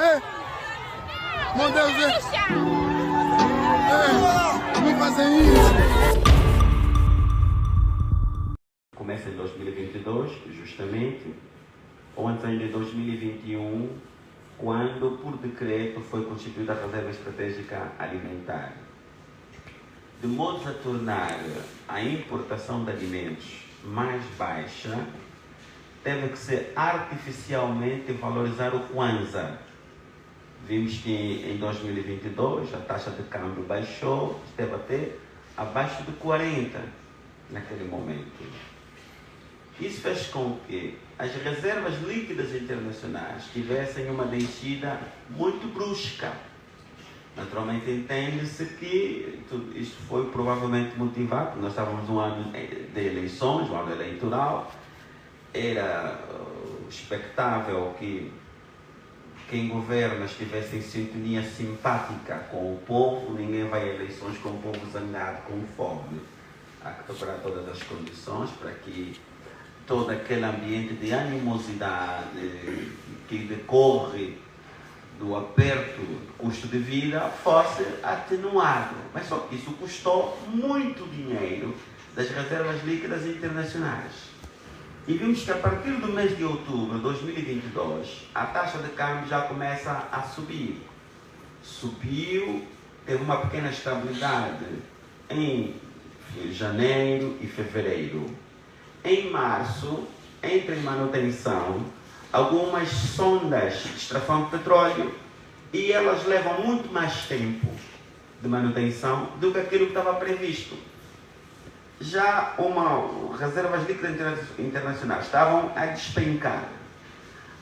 Meu Deus, não fazem isso. Começa em 2022, justamente, ou antes ainda em 2021, quando, por decreto, foi constituída a Reserva Estratégica Alimentar. De modo a tornar a importação de alimentos mais baixa, teve que ser artificialmente valorizar o Kwanza. Vimos que em 2022 a taxa de câmbio baixou, esteve até abaixo de 40 naquele momento. Isso fez com que as reservas líquidas internacionais tivessem uma descida muito brusca. Naturalmente entende-se que isto foi provavelmente motivado, nós estávamos num ano de eleições, um ano eleitoral, era expectável que quem governa estivesse em sintonia simpática com o povo, ninguém vai a eleições com o povo zangado, com fome. Há que preparar todas as condições para que todo aquele ambiente de animosidade que decorre do aperto do custo de vida fosse atenuado. Mas só que isso custou muito dinheiro das reservas líquidas internacionais. E vimos que a partir do mês de outubro de 2022, a taxa de câmbio já começa a subir. Subiu, teve uma pequena estabilidade em janeiro e fevereiro. Em março, entra em manutenção algumas sondas de extração de petróleo e elas levam muito mais tempo de manutenção do que aquilo que estava previsto. Já reservas líquidas internacionais estavam a despencar.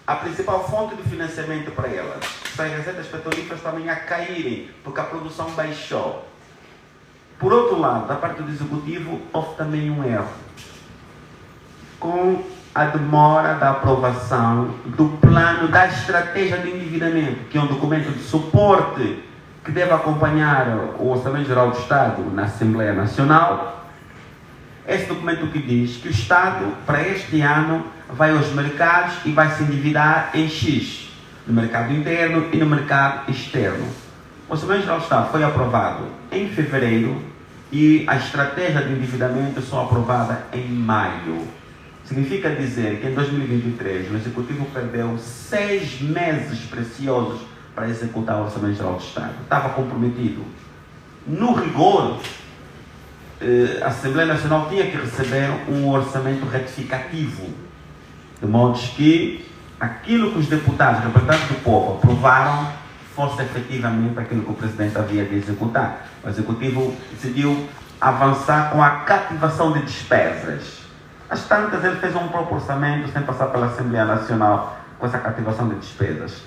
A principal fonte de financiamento para elas são as receitas petrolíferas também a caírem, porque a produção baixou. Por outro lado, da parte do executivo, houve também um erro. Com a demora da aprovação do plano da estratégia de endividamento, que é um documento de suporte que deve acompanhar o Orçamento Geral do Estado na Assembleia Nacional. Esse documento que diz que o Estado, para este ano, vai aos mercados e vai se endividar em X, no mercado interno e no mercado externo. O Orçamento Geral do Estado foi aprovado em fevereiro e a estratégia de endividamento só aprovada em maio. Significa dizer que em 2023 o Executivo perdeu 6 meses preciosos para executar o Orçamento Geral do Estado. Estava comprometido. No rigor, a Assembleia Nacional tinha que receber um orçamento retificativo, de modo que aquilo que os deputados, representantes do povo, aprovaram fosse efetivamente aquilo que o Presidente havia de executar. O Executivo decidiu avançar com a cativação de despesas. Às tantas, ele fez um próprio orçamento sem passar pela Assembleia Nacional com essa cativação de despesas.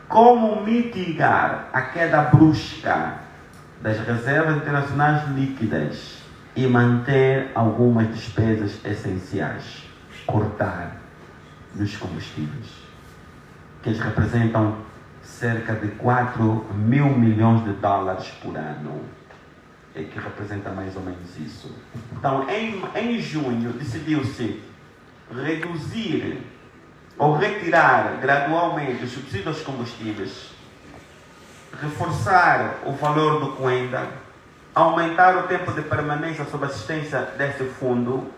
Como mitigar a queda brusca das reservas internacionais líquidas e manter algumas despesas essenciais? Cortar nos combustíveis, que eles representam cerca de 4 mil milhões de dólares por ano. É que representa mais ou menos isso. Então, em junho, decidiu-se reduzir ou retirar gradualmente os subsídios aos combustíveis, reforçar o valor do Cuenda, aumentar o tempo de permanência sob assistência desse fundo,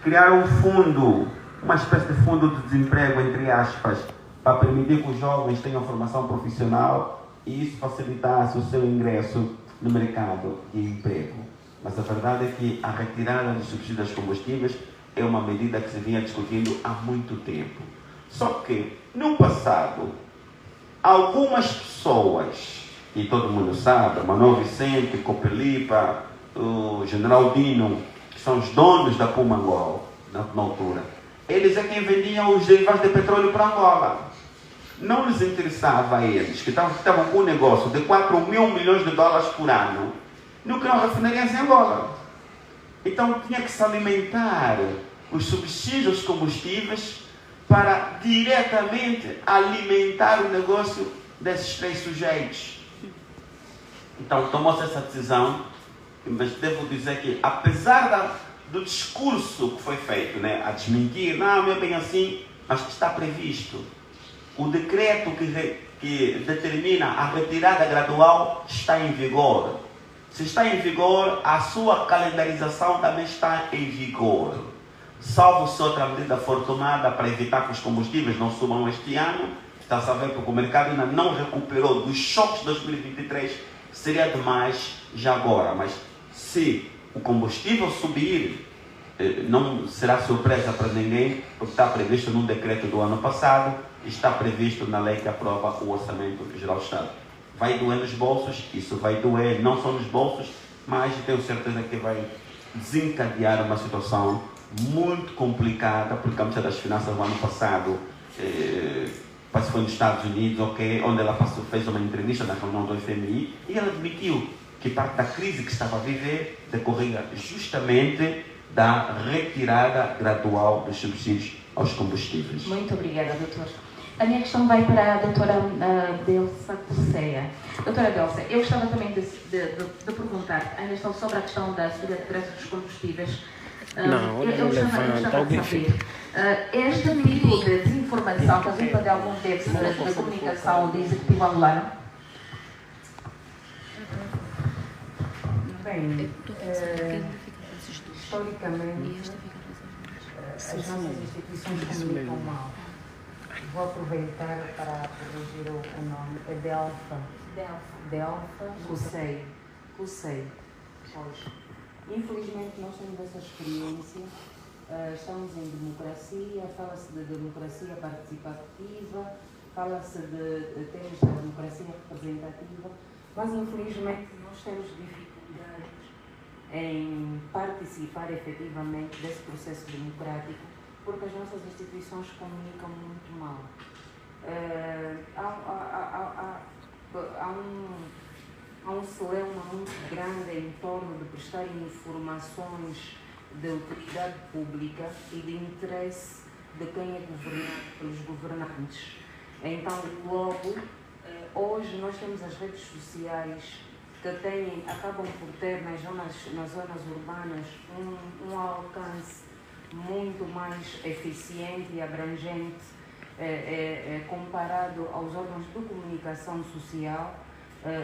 criar um fundo, uma espécie de fundo de desemprego, entre aspas, para permitir que os jovens tenham formação profissional e isso facilitasse o seu ingresso no mercado de emprego. Mas a verdade é que a retirada dos subsídios aos combustíveis é uma medida que se vinha discutindo há muito tempo. Só que, no passado, algumas pessoas, e todo mundo sabe, Manuel Vicente, Copelipa, o General Dino, que são os donos da Pumangol, na altura, eles é quem vendiam os derivados de petróleo para Angola. Não lhes interessava a eles, que estavam com um negócio de 4 mil milhões de dólares por ano, não criam refinarias em Angola. Então tinha que se alimentar os subsídios aos combustíveis para diretamente alimentar o negócio desses 3 sujeitos. Então tomou-se essa decisão, mas devo dizer que, apesar do discurso que foi feito, né, a desmentir, não é bem assim, mas que está previsto. O decreto que que determina a retirada gradual está em vigor. Se está em vigor, a sua calendarização também está em vigor. Salvo se outra medida for tomada para evitar que os combustíveis não subam este ano, está-se a ver porque o mercado ainda não recuperou dos choques de 2023, seria demais já agora. Mas se o combustível subir, não será surpresa para ninguém, porque está previsto num decreto do ano passado, está previsto na lei que aprova o Orçamento Geral do Estado. Vai doer nos bolsos, isso vai doer não só nos bolsos, mas tenho certeza que vai desencadear uma situação muito complicada, porque a Ministra das Finanças no ano passado foi nos Estados Unidos, onde ela fez uma entrevista na reunião do FMI, e ela admitiu que parte da crise que estava a viver decorria justamente da retirada gradual dos subsídios aos combustíveis. Muito obrigada, doutor. A minha questão vai para a doutora Delsa Corseia. Doutora Delsa, eu gostava também de perguntar, ainda estou sobre a questão da subida de preços dos combustíveis. Eu gostava de saber, este nível de desinformação que resulta de alguns desses da comunicação do Executivo angolano? Bem, historicamente, as nossas instituições comunicam mal. Vou aproveitar para corrigir o nome. É Delfa Corseia. Infelizmente, nós temos essa experiência. Estamos em democracia, fala-se de democracia participativa, fala-se de termos da democracia representativa, mas infelizmente nós temos dificuldades em participar efetivamente desse processo democrático, porque as nossas instituições comunicam muito mal. Há um celeuma muito grande em torno de prestar informações de utilidade pública e de interesse de quem é governado pelos governantes. Então, logo, hoje nós temos as redes sociais que acabam por ter nas zonas urbanas um alcance muito mais eficiente e abrangente comparado aos órgãos de comunicação social,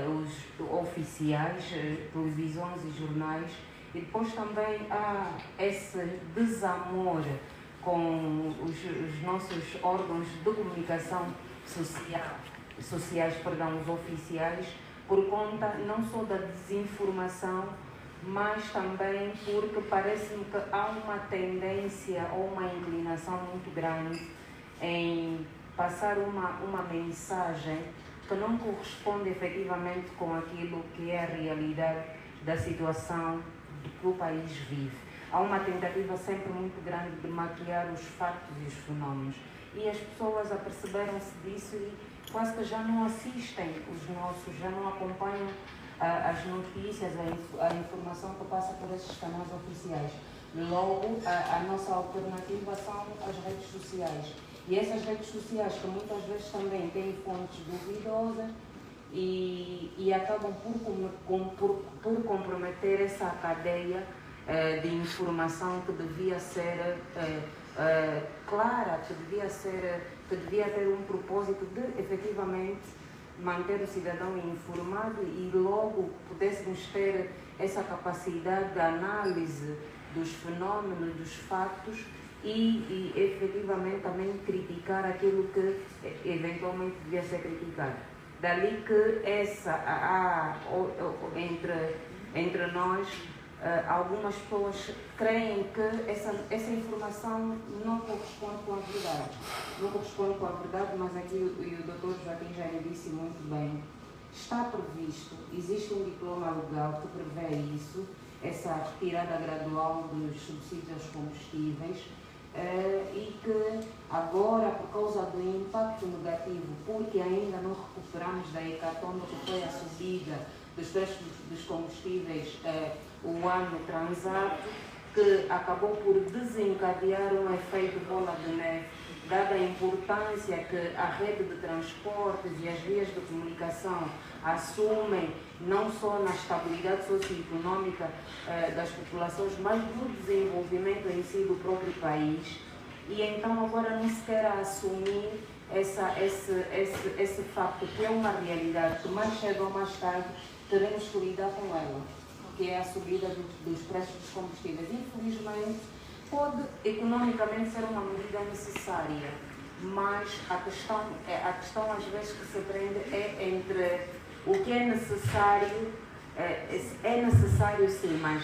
os oficiais, televisões e jornais. E depois também há esse desamor com os nossos órgãos de comunicação sociais, os oficiais, por conta não só da desinformação, mas também porque parece-me que há uma tendência ou uma inclinação muito grande em passar uma mensagem que não corresponde efetivamente com aquilo que é a realidade da situação que o país vive. Há uma tentativa sempre muito grande de maquiar os factos e os fenómenos. E as pessoas aperceberam-se disso e quase que já não assistem já não acompanham as notícias, a informação que passa por esses canais oficiais. Logo, a nossa alternativa são as redes sociais. E essas redes sociais, que muitas vezes também têm fontes duvidosas e acabam por comprometer essa cadeia de informação que devia ser clara, que devia ter um propósito de efetivamente manter o cidadão informado e logo pudéssemos ter essa capacidade de análise dos fenómenos, dos fatos e efetivamente também criticar aquilo que eventualmente devia ser criticado. Dali que entre nós algumas pessoas creem que essa informação não corresponde com a verdade. Não corresponde com a verdade, mas aqui o doutor Joaquim já lhe disse muito bem. Está previsto, existe um diploma legal que prevê isso, essa retirada gradual dos subsídios aos combustíveis, e que agora, por causa do impacto negativo, porque ainda não recuperamos da hecatombe que foi a subida dos preços dos combustíveis o ano transato, que acabou por desencadear um efeito bola de neve, dada a importância que a rede de transportes e as vias de comunicação assumem, não só na estabilidade socioeconômica das populações, mas no desenvolvimento em si do próprio país. E então agora não se quer assumir esse facto, que é uma realidade, que mais cedo ou mais tarde teremos que lidar com ela, que é a subida dos preços dos combustíveis. Infelizmente, pode economicamente ser uma medida necessária, mas a questão às vezes que se prende é entre o que é necessário, é necessário sim, mas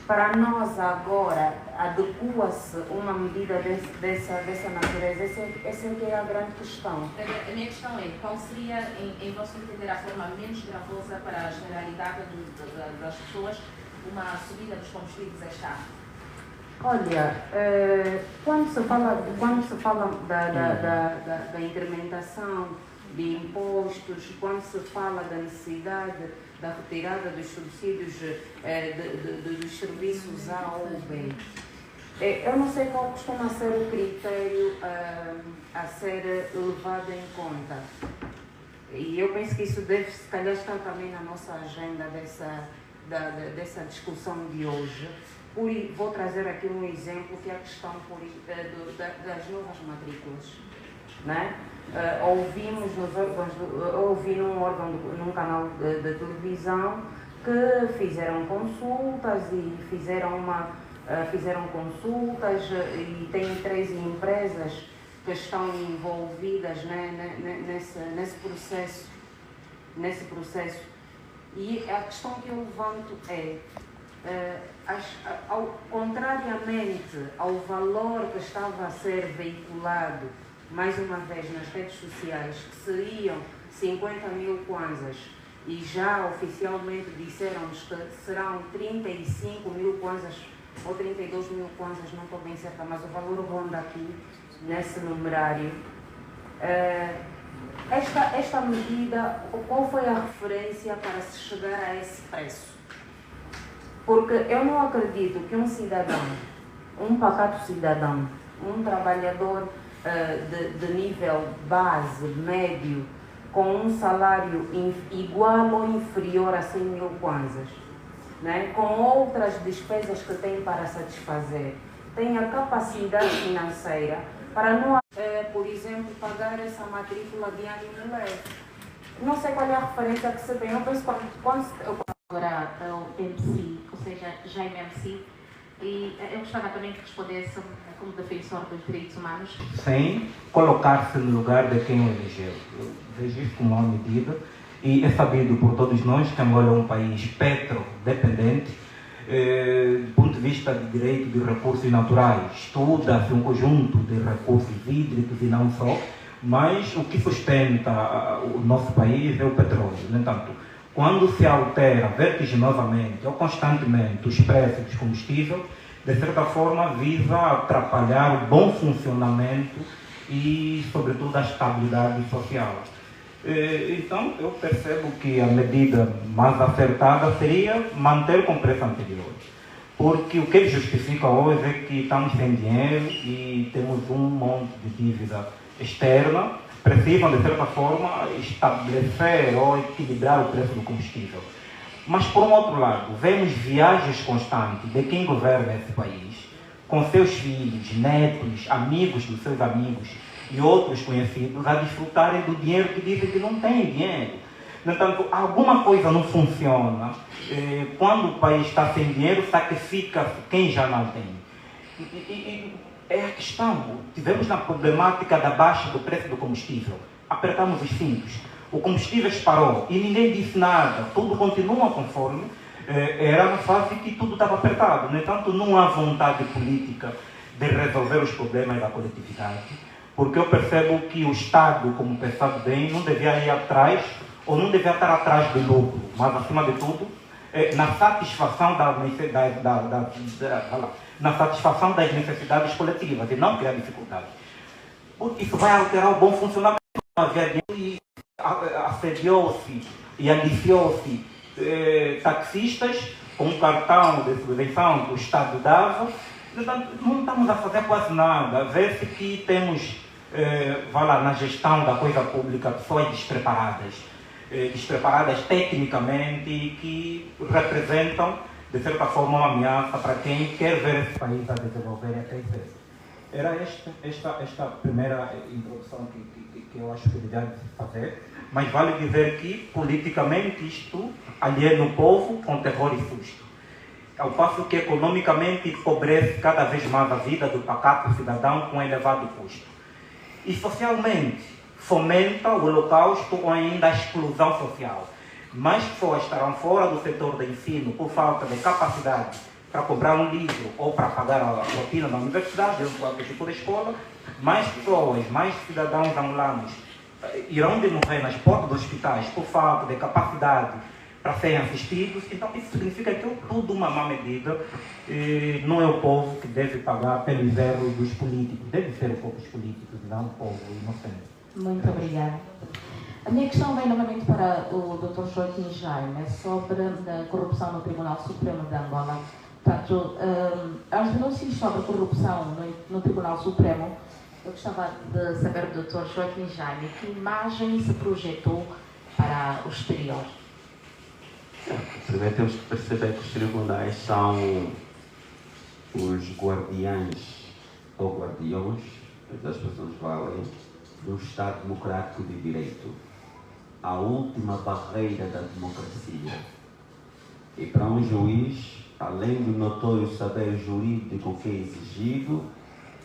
para nós agora adequa-se uma medida dessa natureza. Essa é que é a grande questão. A minha questão é, qual seria, em vosso entender, a forma menos gravosa para a generalidade das pessoas uma subida dos combustíveis este ano? Olha, quando se fala da incrementação de impostos, quando se fala da necessidade da retirada dos subsídios dos serviços A ou B, eu não sei qual costuma ser o critério a ser levado em conta. E eu penso que isso deve, se calhar, estar também na nossa agenda dessa discussão de hoje. Vou trazer aqui um exemplo, que é a questão das novas matrículas. Né? Ouvi num canal de televisão que fizeram consultas e tem 3 empresas que estão envolvidas, né, nesse processo. E a questão que eu levanto é, contrariamente ao valor que estava a ser veiculado, mais uma vez nas redes sociais, que seriam 50 mil kwanzas, e já oficialmente disseram-nos que serão 35 mil kwanzas ou 32 mil kwanzas, não estou bem certa, mas o valor ronda aqui nesse numerário. Esta medida, qual foi a referência para se chegar a esse preço? Porque eu não acredito que um cidadão, um pacato cidadão, um trabalhador de nível base, médio, com um salário igual ou inferior a 100 mil kwanzas, né, com outras despesas que tem para satisfazer, tenha capacidade financeira para não, por exemplo, pagar essa matrícula de ano leve. Não sei qual é a referência que se tem. Eu penso quando Agora, o MC, ou seja, Jaime MC, e eu gostava também que respondesse como defensor dos direitos humanos. Sem colocar-se no lugar de quem o elegeu. Eu vejo isso como uma medida, e é sabido por todos nós que Angola é um país petrodependente, do ponto de vista de direito de recursos naturais. Estuda-se um conjunto de recursos hídricos e não só, mas o que sustenta o nosso país é o petróleo. No entanto, quando se altera vertiginosamente ou constantemente os preços dos combustíveis, de certa forma visa atrapalhar o bom funcionamento e, sobretudo, a estabilidade social. Então, eu percebo que a medida mais acertada seria manter com o preço anterior. Porque o que ele justifica hoje é que estamos sem dinheiro e temos um monte de dívida externa, precisam, de certa forma, estabelecer ou equilibrar o preço do combustível. Mas, por um outro lado, vemos viagens constantes de quem governa esse país, com seus filhos, netos, amigos dos seus amigos e outros conhecidos, a desfrutarem do dinheiro que dizem que não têm dinheiro. No entanto, alguma coisa não funciona. Quando o país está sem dinheiro, sacrifica quem já não tem. É a questão. Tivemos na problemática da baixa do preço do combustível. Apertamos os cintos. O combustível parou e ninguém disse nada. Tudo continua conforme era na fase que tudo estava apertado. No entanto, não há vontade política de resolver os problemas da coletividade, porque eu percebo que o Estado, como pensado bem, não devia ir atrás, ou não devia estar atrás do lucro, mas, acima de tudo, na satisfação na satisfação das necessidades coletivas e não criar dificuldades. Porque isso vai alterar o bom funcionamento. E assediou-se e aliciou-se taxistas com um cartão de subvenção que o Estado dava. Portanto, não estamos a fazer quase nada. Vê-se que temos, na gestão da coisa pública, pessoas despreparadas tecnicamente e que representam, de certa forma, uma ameaça para quem quer ver esse país a desenvolver e a crescer. Era esta primeira introdução que eu acho que devia fazer, mas vale dizer que politicamente isto aliena o povo com terror e susto, ao passo que economicamente empobrece cada vez mais a vida do pacato cidadão com elevado custo. E socialmente fomenta o holocausto ou ainda a exclusão social. Mais pessoas estarão fora do setor de ensino por falta de capacidade para comprar um livro ou para pagar a propina na universidade, ou qualquer tipo de escola. Mais pessoas, mais cidadãos angolanos irão de morrer nas portas dos hospitais por falta de capacidade para serem assistidos. Então isso significa que é tudo uma má medida. Não é o povo que deve pagar pelos erros dos políticos, deve ser o povo dos políticos e não o povo inocente. Muito obrigada. A minha questão vem novamente para o Dr. Joaquim Jaime, sobre a corrupção no Tribunal Supremo de Angola. Portanto, aos denúncias sobre corrupção no Tribunal Supremo, eu gostava de saber do Dr. Joaquim Jaime que imagem se projetou para o exterior. Primeiro temos que perceber que os tribunais são os guardiães ou guardiões, as pessoas valem, do Estado Democrático de Direito, a última barreira da democracia. E para um juiz, além do notório saber jurídico que é exigido,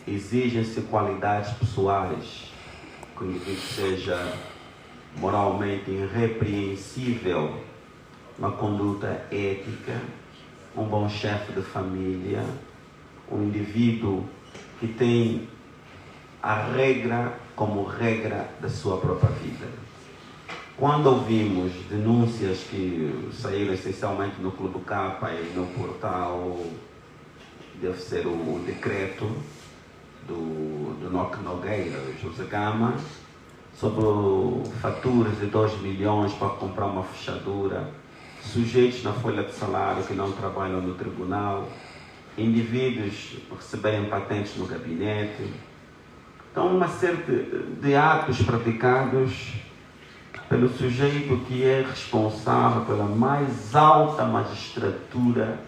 exigem-se qualidades pessoais, que o indivíduo seja moralmente irrepreensível, uma conduta ética, um bom chefe de família, um indivíduo que tem a regra como regra da sua própria vida. Quando ouvimos denúncias que saíram essencialmente no Clube Capa e no portal, deve ser o decreto do Noque Nogueira, José Gama, sobre faturas de 2 milhões para comprar uma fechadura, sujeitos na folha de salário que não trabalham no tribunal, indivíduos receberem patentes no gabinete. Então, uma série de atos praticados pelo sujeito que é responsável pela mais alta magistratura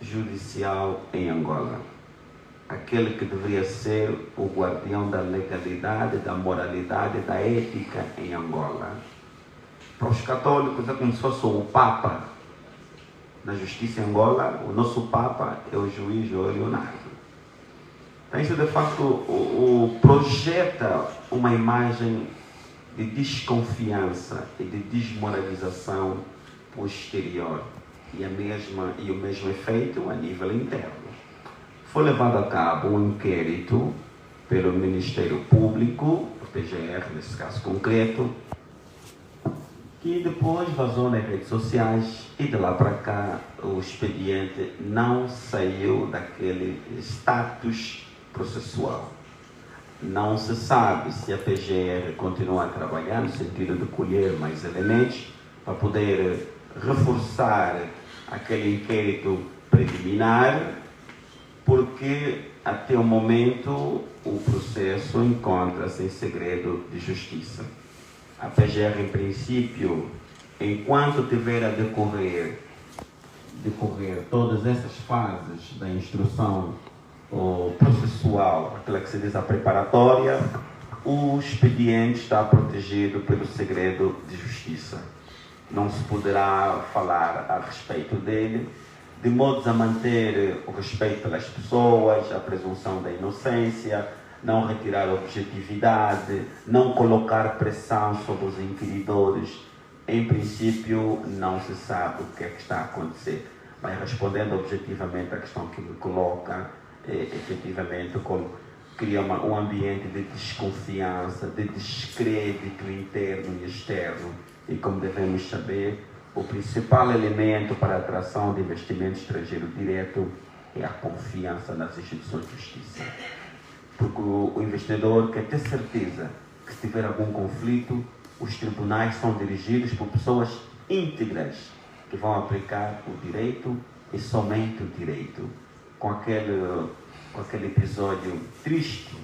judicial em Angola. Aquele que deveria ser o guardião da legalidade, da moralidade, da ética em Angola. Para os católicos é como se fosse o Papa na justiça em Angola. O nosso Papa é o juiz João Leonardo. Então isso de facto projeta uma imagem de desconfiança e de desmoralização posterior e o mesmo efeito a nível interno. Foi levado a cabo um inquérito pelo Ministério Público, o PGR nesse caso concreto, que depois vazou nas redes sociais e de lá para cá o expediente não saiu daquele status processual. Não se sabe se a PGR continua a trabalhar no sentido de colher mais elementos para poder reforçar aquele inquérito preliminar, porque até o momento o processo encontra-se em segredo de justiça. A PGR, em princípio, enquanto tiver a decorrer todas essas fases da instrução processual, aquela que se diz a preparatória, o expediente está protegido pelo segredo de justiça. Não se poderá falar a respeito dele, de modo a manter o respeito pelas pessoas, a presunção da inocência, não retirar a objetividade, não colocar pressão sobre os inquiridores. Em princípio, não se sabe o que é que está a acontecer. Mas respondendo objetivamente à questão que me coloca, efetivamente cria um ambiente de desconfiança, de descrédito interno e externo. E como devemos saber, o principal elemento para a atração de investimento estrangeiro direto é a confiança nas instituições de justiça. Porque o investidor quer ter certeza que se tiver algum conflito, os tribunais são dirigidos por pessoas íntegras que vão aplicar o direito e somente o direito. Com aquele episódio triste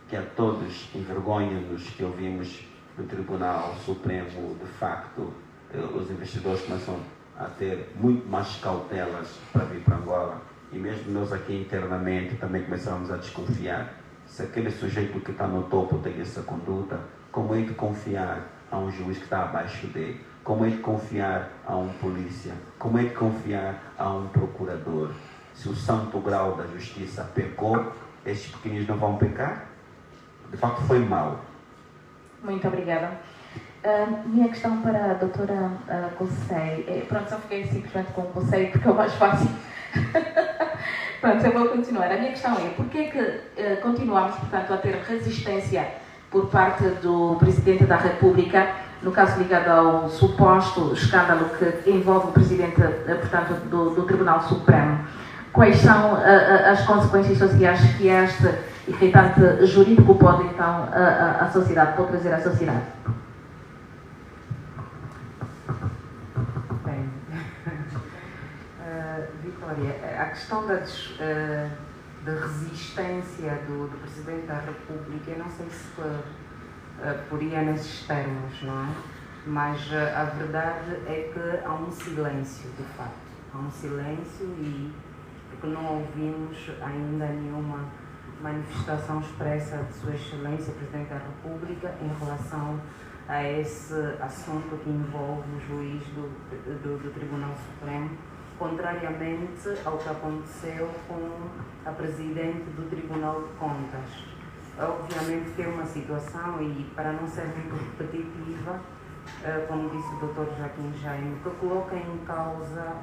que a todos envergonha-nos que ouvimos no Tribunal Supremo, de facto, os investidores começam a ter muito mais cautelas para vir para Angola e mesmo nós aqui internamente também começamos a desconfiar. Se aquele sujeito que está no topo tem essa conduta, como é de confiar a um juiz que está abaixo dele? Como é de confiar a um polícia? Como é de confiar a um procurador? Se o santo grau da justiça pecou, estes pequeninos não vão pecar? De facto foi mau. Muito obrigada. Minha questão para a doutora Gulsei, pronto, só fiquei simplesmente com o Gulsei porque é o mais fácil. Pronto, eu vou continuar. A minha questão é, por que continuamos, portanto, a ter resistência por parte do Presidente da República, no caso ligado ao suposto escândalo que envolve o Presidente, portanto, do Tribunal Supremo? Quais são as consequências sociais que este irritante jurídico pode, então, a sociedade, pode trazer à sociedade? Bem, Vitória, a questão da resistência do Presidente da República, eu não sei se poria nesses termos, não é? Mas a verdade é que há um silêncio, de facto. Há um silêncio e porque não ouvimos ainda nenhuma manifestação expressa de Sua Excelência, Presidente da República, em relação a esse assunto que envolve o juiz do Tribunal Supremo, contrariamente ao que aconteceu com a Presidente do Tribunal de Contas. Obviamente que é uma situação, e para não ser muito repetitiva, como disse o Dr. Joaquim Jaime, que coloca em causa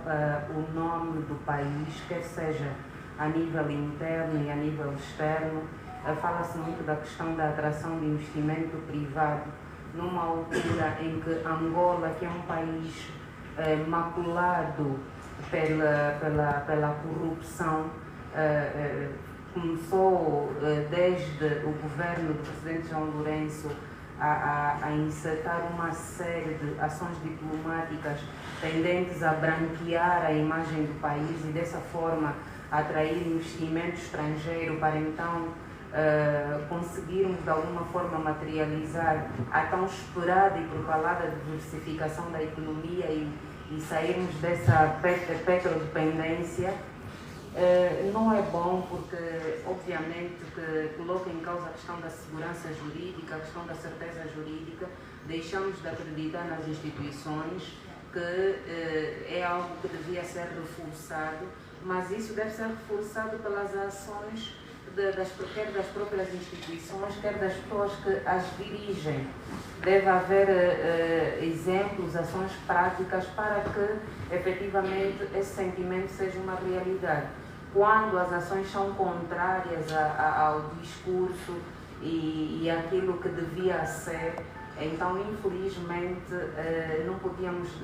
o nome do país, quer seja a nível interno e a nível externo. Fala-se muito da questão da atração de investimento privado, numa altura em que Angola, que é um país maculado pela corrupção, começou desde o governo do Presidente João Lourenço a incitar uma série de ações diplomáticas tendentes a branquear a imagem do país e dessa forma atrair investimento estrangeiro para então conseguirmos de alguma forma materializar a tão esperada e propalada diversificação da economia e sairmos dessa petrodependência. Não é bom porque, obviamente, que coloca em causa a questão da segurança jurídica, a questão da certeza jurídica. Deixamos de acreditar nas instituições, que é algo que devia ser reforçado, mas isso deve ser reforçado pelas ações quer das próprias instituições, quer das pessoas que as dirigem. Deve haver exemplos, ações práticas para que, efetivamente, esse sentimento seja uma realidade. Quando as ações são contrárias ao discurso e aquilo que devia ser, então, infelizmente,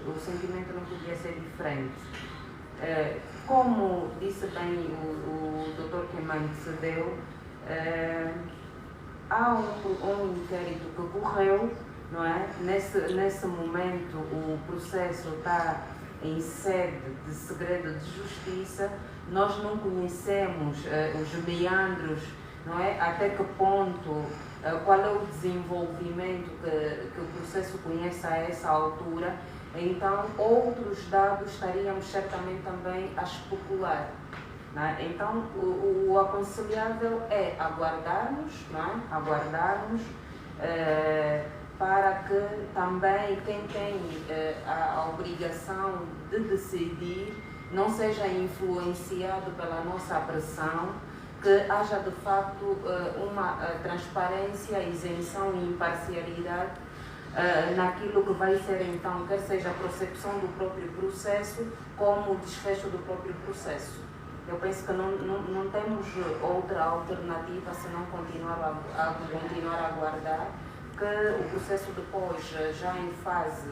o sentimento não podia ser diferente. Como disse bem o Dr. que me antecedeu, há um inquérito que correu, não é? Nesse momento o processo está em sede de segredo de justiça. Nós não conhecemos os meandros, não é? Até que ponto, qual é o desenvolvimento que o processo conhece a essa altura. Então, outros dados estaríamos certamente também a especular. Não é? Então, o aconselhável é aguardarmos, não é? Aguardarmos para que também quem tem a obrigação de decidir não seja influenciado pela nossa pressão, que haja de facto uma transparência, isenção e imparcialidade naquilo que vai ser então, quer seja a procepção do próprio processo, como o desfecho do próprio processo. Eu penso que não temos outra alternativa senão continuar a aguardar que o processo depois, já em fase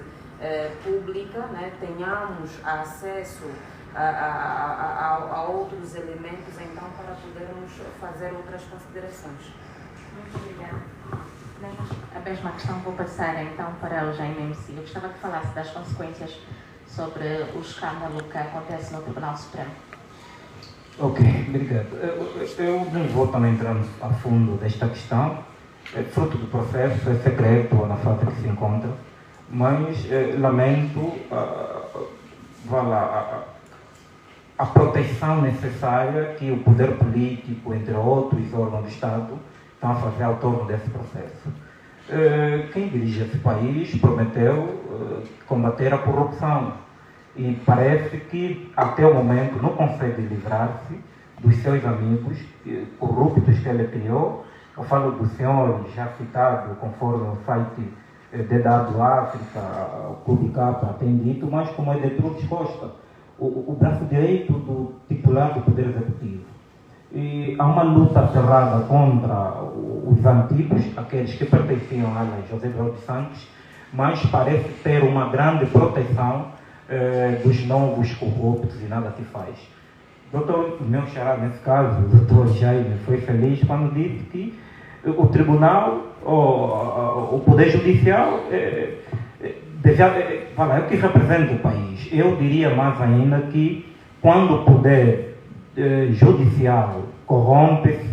pública, né, tenhamos acesso a outros elementos, então, para podermos fazer outras considerações. Muito obrigada. A mesma questão vou passar então para o Jaime MC. Eu gostava que falasse das consequências sobre o escândalo que acontece no Tribunal Supremo. Ok, obrigado. Eu não vou também entrar a fundo desta questão. É fruto do processo, é secreto na fase que se encontra, mas lamento a proteção necessária que o poder político, entre outros órgãos do Estado, estão a fazer ao torno desse processo. Quem dirige esse país prometeu combater a corrupção e parece que até o momento não consegue livrar-se dos seus amigos corruptos que ele criou. Eu falo do senhor já citado, conforme o site de Dado África, o Clube-Capa tem dito, mas como é de Trudes Costa, o braço direito do titular do Poder Executivo. E há uma luta aterrada contra os antigos, aqueles que pertenciam a José Eduardo dos Santos, mas parece ter uma grande proteção dos novos corruptos e nada se faz. Doutor, meu xará, nesse caso, o doutor Jaime, foi feliz quando disse que o tribunal, o poder judicial, é o que representa o país. Eu diria mais ainda que quando o poder judicial corrompe-se,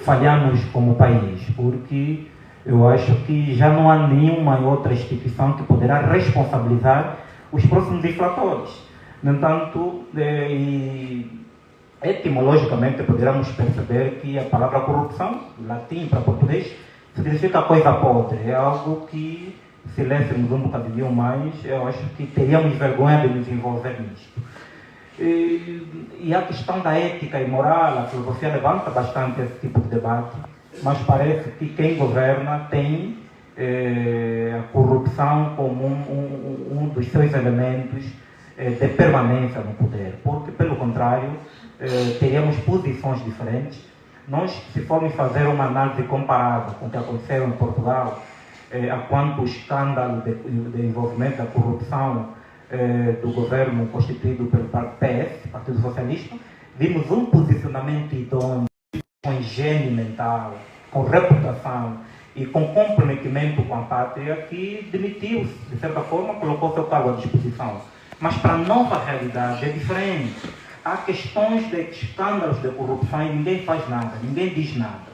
falhamos como país, porque eu acho que já não há nenhuma outra instituição que poderá responsabilizar os próximos infratores. No entanto, etimologicamente poderíamos perceber que a palavra corrupção, latim para português, significa coisa podre. É algo que, se lêssemos um bocadinho mais, eu acho que teríamos vergonha de nos envolver nisto. E a questão da ética e moral, a filosofia levanta bastante esse tipo de debate, mas parece que quem governa tem a corrupção como um dos seus elementos de permanência no poder, porque, pelo contrário, teríamos posições diferentes. Nós, se formos fazer uma análise comparada com o que aconteceu em Portugal, a quanto o escândalo de envolvimento da corrupção do governo constituído pelo PS, Partido Socialista, vimos um posicionamento idôneo, com higiene mental, com reputação e com comprometimento com a pátria, que demitiu-se, de certa forma, colocou seu cargo à disposição. Mas para a nova realidade é diferente. Há questões de escândalos de corrupção e ninguém faz nada, ninguém diz nada.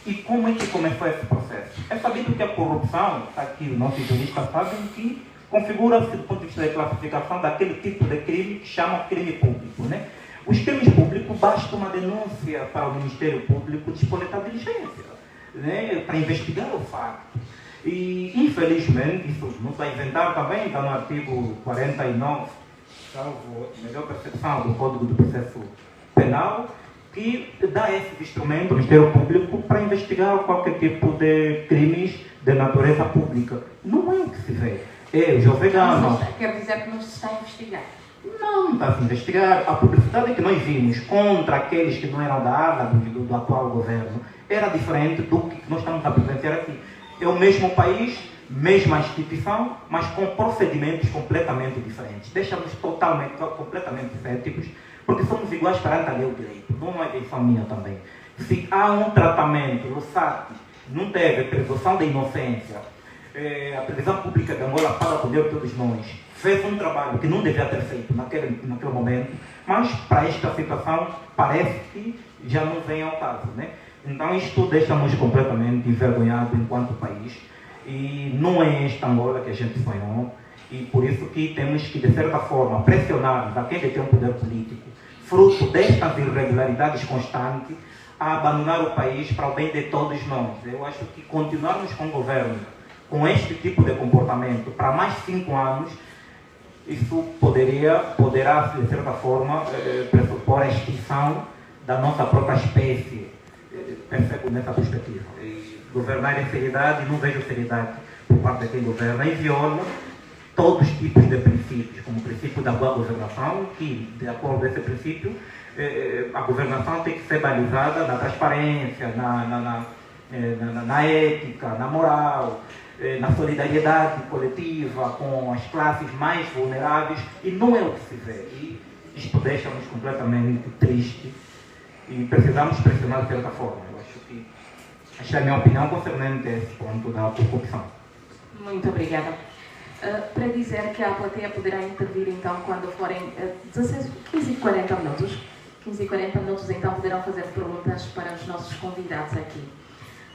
E como é que começou esse processo? É sabido que a corrupção, aqui os nossos juristas sabem que configura-se do ponto de vista da classificação daquele tipo de crime que chama crime público, né? Os crimes públicos, basta uma denúncia para o Ministério Público disponer da diligência, né? Para investigar o facto. E, infelizmente, isso não está inventado também, está no artigo 49, salvo melhor percepção do Código do Processo Penal, que dá esse instrumento ao Ministério Público para investigar qualquer tipo de crimes de natureza pública. Não é o que se vê. O José Gama. Quer dizer que não se está a investigar? Não está a se investigar. A publicidade que nós vimos contra aqueles que não eram da ala do atual governo era diferente do que nós estamos a presenciar aqui. É o mesmo país, mesma instituição, mas com procedimentos completamente diferentes. Deixa-nos completamente céticos, porque somos iguais perante a lei do direito. Não é intenção minha também. Se há um tratamento, o SAT não teve presunção da inocência, a previsão pública de Angola paga por Deus todos nós, fez um trabalho que não devia ter feito naquele momento, mas para esta situação parece que já não vem ao caso, né? Então isto deixa-nos completamente envergonhados enquanto país, e não é esta Angola que a gente sonhou, e por isso que temos que, de certa forma, pressionar a quem detém o poder político, fruto destas irregularidades constantes, a abandonar o país para o bem de todos nós. Eu acho que continuarmos com o governo com este tipo de comportamento para mais 5 anos, isso poderá, de certa forma, pressupor a extinção da nossa própria espécie, percebo nessa perspectiva. E governar em seriedade, não vejo seriedade por parte de quem governa, e viola todos os tipos de princípios, como o princípio da boa governação, que, de acordo com esse princípio, a governação tem que ser balizada na transparência, na ética, na moral, na solidariedade coletiva com as classes mais vulneráveis, e não é o que se vê. E isto deixa-nos completamente tristes e precisamos pressionar de certa forma. Eu acho que esta é a minha opinião concernente a esse ponto da corrupção. Muito obrigada. Para dizer que a plateia poderá intervir então quando forem 15 e 40 minutos. 15 e 40 minutos então poderão fazer perguntas para os nossos convidados aqui.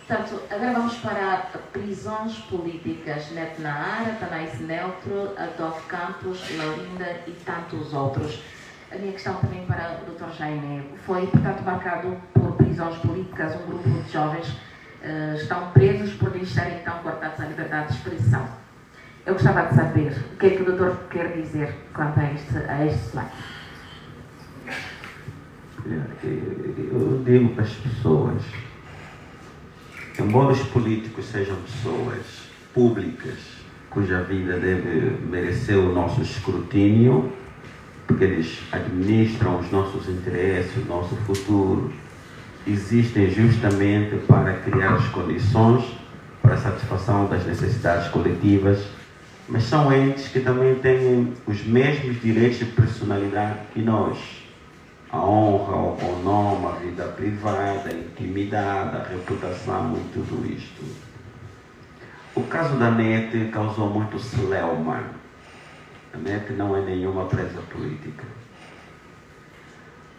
Portanto, agora vamos para prisões políticas. Net Naara, Tanais Neutro, Adolfo Campos, Laurinda e tantos outros. A minha questão também para o Dr. Jaime foi, portanto, marcado por prisões políticas. Um grupo de jovens estão presos por lhes serem então cortados a liberdade de expressão. Eu gostava de saber o que é que o doutor quer dizer quanto a este slide. Eu digo para as pessoas, embora os políticos sejam pessoas públicas, cuja vida deve merecer o nosso escrutínio, porque eles administram os nossos interesses, o nosso futuro, existem justamente para criar as condições para a satisfação das necessidades coletivas, mas são entes que também têm os mesmos direitos de personalidade que nós. A honra, o bom nome, a vida privada, a intimidade, a reputação e tudo isto. O caso da NET causou muito celeuma. A NET não é nenhuma presa política.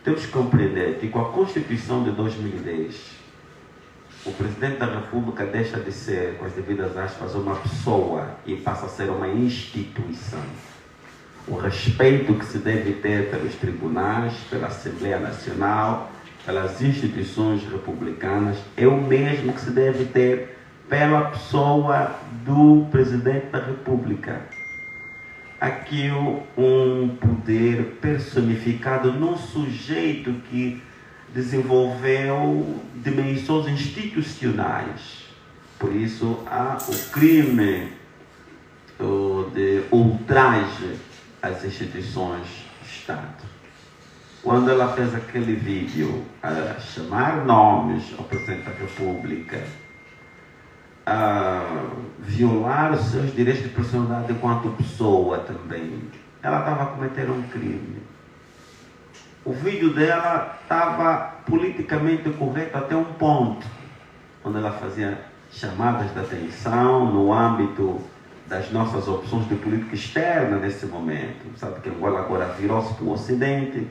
Temos que compreender que com a Constituição de 2010, o Presidente da República deixa de ser, com as devidas aspas, uma pessoa e passa a ser uma instituição. O respeito que se deve ter pelos tribunais, pela Assembleia Nacional, pelas instituições republicanas, é o mesmo que se deve ter pela pessoa do Presidente da República. Aqui um poder personificado num sujeito que desenvolveu dimensões institucionais. Por isso há o crime de ultraje às instituições do Estado. Quando ela fez aquele vídeo a chamar nomes ao Presidente da República, a violar os seus direitos de personalidade enquanto pessoa também, ela estava a cometer um crime. O vídeo dela estava politicamente correto até um ponto, onde ela fazia chamadas de atenção no âmbito das nossas opções de política externa nesse momento. Sabe que Angola agora virou-se para o Ocidente,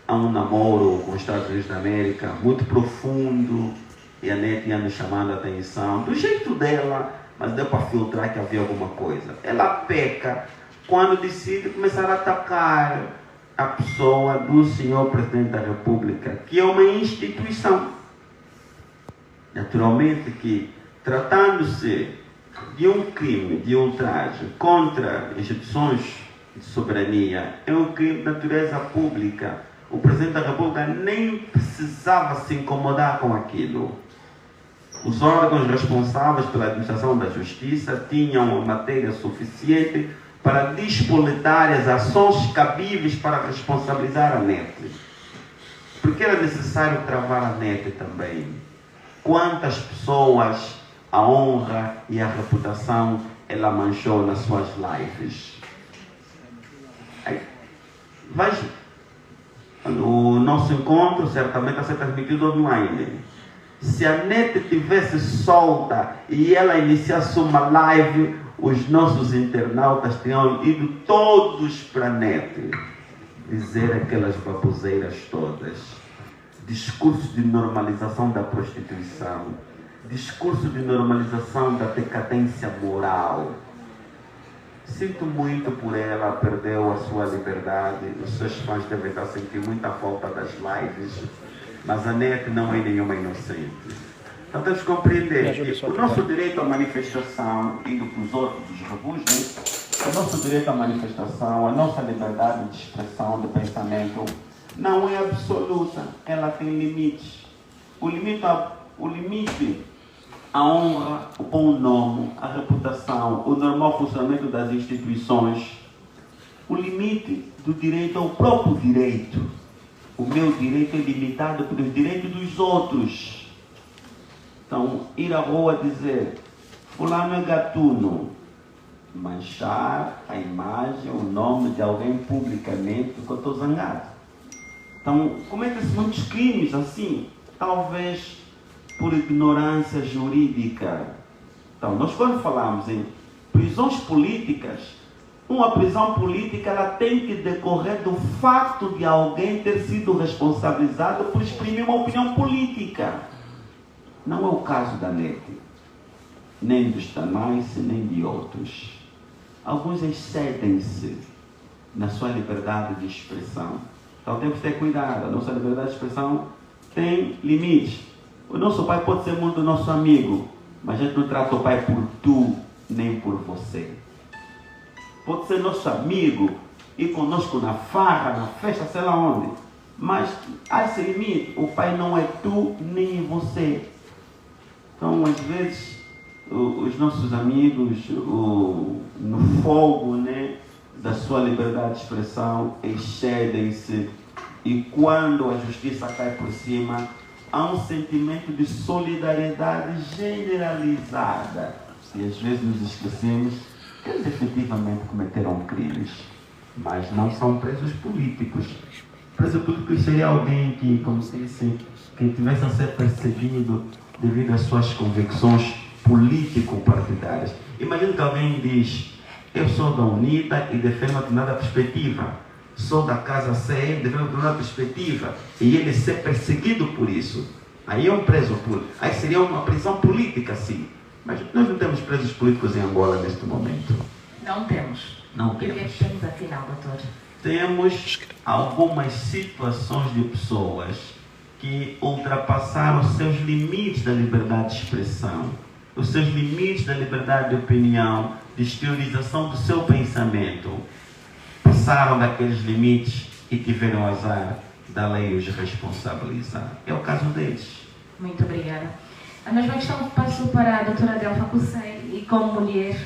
há um namoro com os Estados Unidos da América muito profundo, e a NET ia nos chamando a atenção, do jeito dela, mas deu para filtrar que havia alguma coisa. Ela peca quando decide começar a atacar a pessoa do senhor Presidente da República, que é uma instituição. Naturalmente que, tratando-se de um crime de ultraje contra instituições de soberania, é um crime de natureza pública. O Presidente da República nem precisava se incomodar com aquilo. Os órgãos responsáveis pela administração da justiça tinham matéria suficiente para despoletar as ações cabíveis para responsabilizar a NET. Porque era necessário travar a NET também. Quantas pessoas a honra e a reputação ela manchou nas suas lives? Veja, o nosso encontro certamente vai ser transmitido online. Se a NET tivesse solta e ela iniciasse uma live, os nossos internautas teriam ido todos para a NET dizer aquelas baboseiras todas. Discurso de normalização da prostituição, discurso de normalização da decadência moral. Sinto muito por ela, perdeu a sua liberdade, os seus fãs devem estar sentindo muita falta das lives, mas a NET não é nenhuma inocente. Então temos que compreender que o nosso direito à manifestação, indo para os outros rebus, o nosso direito à manifestação, a nossa liberdade de expressão, de pensamento, não é absoluta, ela tem limites. O limite, a honra, o bom nome, a reputação, o normal funcionamento das instituições, o limite do direito ao próprio direito. O meu direito é limitado pelos direitos dos outros. Então, ir à rua dizer, fulano é gatuno, manchar a imagem, o nome de alguém publicamente, porque eu estou zangado. Então, cometem-se muitos crimes assim, talvez por ignorância jurídica. Então, nós quando falamos em prisões políticas, uma prisão política ela tem que decorrer do fato de alguém ter sido responsabilizado por exprimir uma opinião política. Não é o caso da NET, nem dos Tanais, nem de outros. Alguns excedem-se na sua liberdade de expressão Então temos que ter cuidado. A nossa liberdade de expressão tem limites. O nosso pai pode ser muito nosso amigo, mas a gente não trata o pai por tu, nem por você. Pode ser nosso amigo, ir conosco na farra, na festa, sei lá onde. Mas há esse limite. O pai não é tu, nem você. Então, às vezes, os nossos amigos, no fogo, né, da sua liberdade de expressão, excedem-se. E quando a justiça cai por cima, há um sentimento de solidariedade generalizada. E às vezes nos esquecemos que eles efetivamente cometeram crimes, mas não são presos políticos. Preso político seria alguém que, como se disse, que tivesse a ser perseguido devido às suas convicções político-partidárias. Imagina que alguém diz: eu sou da UNITA e defendo uma determinada perspectiva, sou da Casa C e defendo uma determinada perspectiva, e ele ser perseguido por isso. Aí é um preso político. Aí seria uma prisão política, sim. Mas nós não temos presos políticos em Angola neste momento. Não temos. Não O que é temos. que temos afinal, doutor? Temos algumas situações de pessoas que ultrapassaram os seus limites da liberdade de expressão, os seus limites da liberdade de opinião, de exteriorização do seu pensamento. Passaram daqueles limites e tiveram azar da lei os responsabilizar. É o caso deles. Muito obrigada. A mesma questão passo para a doutora Delfa Cussei, e como mulher,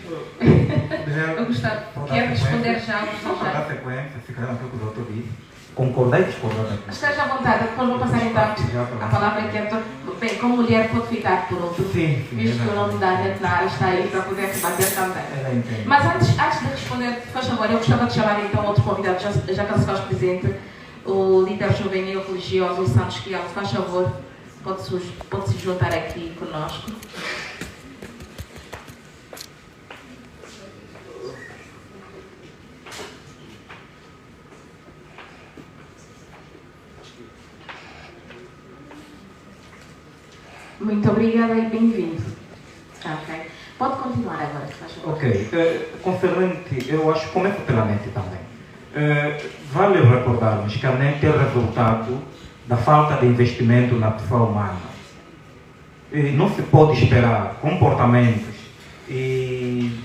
eu gostava, quer responder já, Só para dar sequência, ficar um pouco do doutor disse. Concordei e discordei. Esteja à vontade, depois vou passar então a palavra aqui a doutor. Bem, como mulher pode ficar por outro, Sim, visto que o nome da gente na área está aí para poder rebater também. Ela entende. Mas antes de responder, faz favor, eu gostava de chamar então outro convidado, já que se faz presente, o líder juvenil religioso Santos Quiel. Faz favor, pode se juntar aqui conosco. Muito obrigada e bem-vindo. Ok. Pode continuar agora, se faz favor. Ok. Concernente, eu acho que começo pela mente também. Vale recordarmos que a mente é resultado da falta de investimento na pessoa humana. E não se pode esperar comportamentos e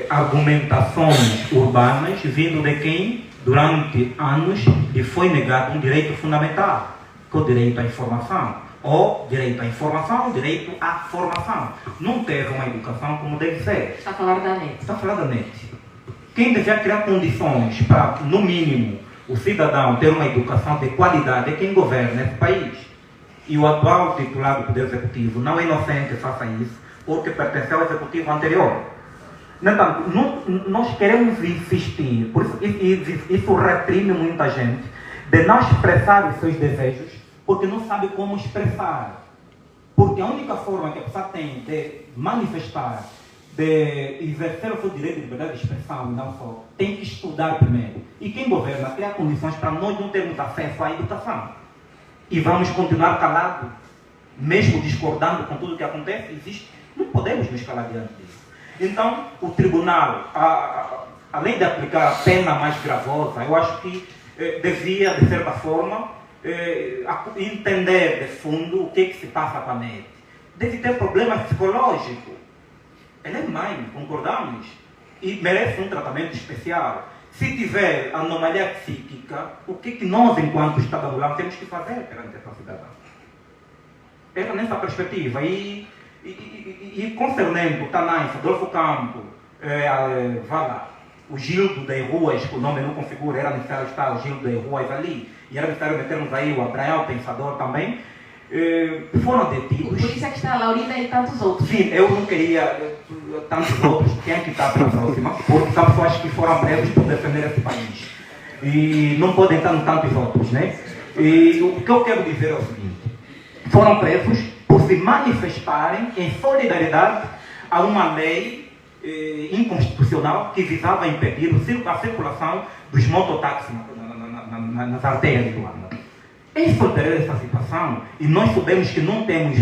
argumentações urbanas vindo de quem, durante anos, lhe foi negado um direito fundamental, que é o direito à informação. Ou direito à informação, direito à formação. Não teve uma educação como deve ser. Está a falar da NET. Está a falar da NET. Quem deveria criar condições para, no mínimo, o cidadão ter uma educação de qualidade é quem governa esse país. E o atual titular do Poder Executivo não é inocente, faça isso, porque pertenceu ao Executivo anterior. Então, nós queremos insistir, por isso reprime muita gente, de não expressar os seus desejos, porque não sabe como expressar. Porque a única forma que a pessoa tem de manifestar, de exercer o seu direito de liberdade de expressão, e não só, tem que estudar primeiro. E quem governa cria condições para nós não termos acesso à educação. E vamos continuar calados, mesmo discordando com tudo o que acontece, existe. Não podemos nos calar diante disso. Então, o tribunal, além de aplicar a pena mais gravosa, eu acho que devia, de certa forma, entender de fundo o que se passa com a NET. Deve ter problemas psicológicos. Ela é mãe, concordamos? E merece um tratamento especial. Se tiver anomalia psíquica, o que nós, enquanto Estado angolano, temos que fazer perante essa cidadã? Era nessa perspectiva. E concernendo o Tanais, Adolfo Campo, o Gildo das Ruas, que o nome não configura, era necessário estar o Gildo das Ruas ali, e era necessário metermos aí o Abraão, o Pensador também, foram detidos. Por isso é que está a Laurinda e tantos outros. Sim, eu não queria tantos outros, quem é que está para a próxima, porque são pessoas que foram presos por defender esse país. E não podem estar tantos outros, né? E o que eu quero dizer é o seguinte: foram presos por se manifestarem em solidariedade a uma lei inconstitucional que visava impedir a circulação dos mototáxis nas artérias do Luanda. Em solidariedade dessa situação, e nós sabemos que não temos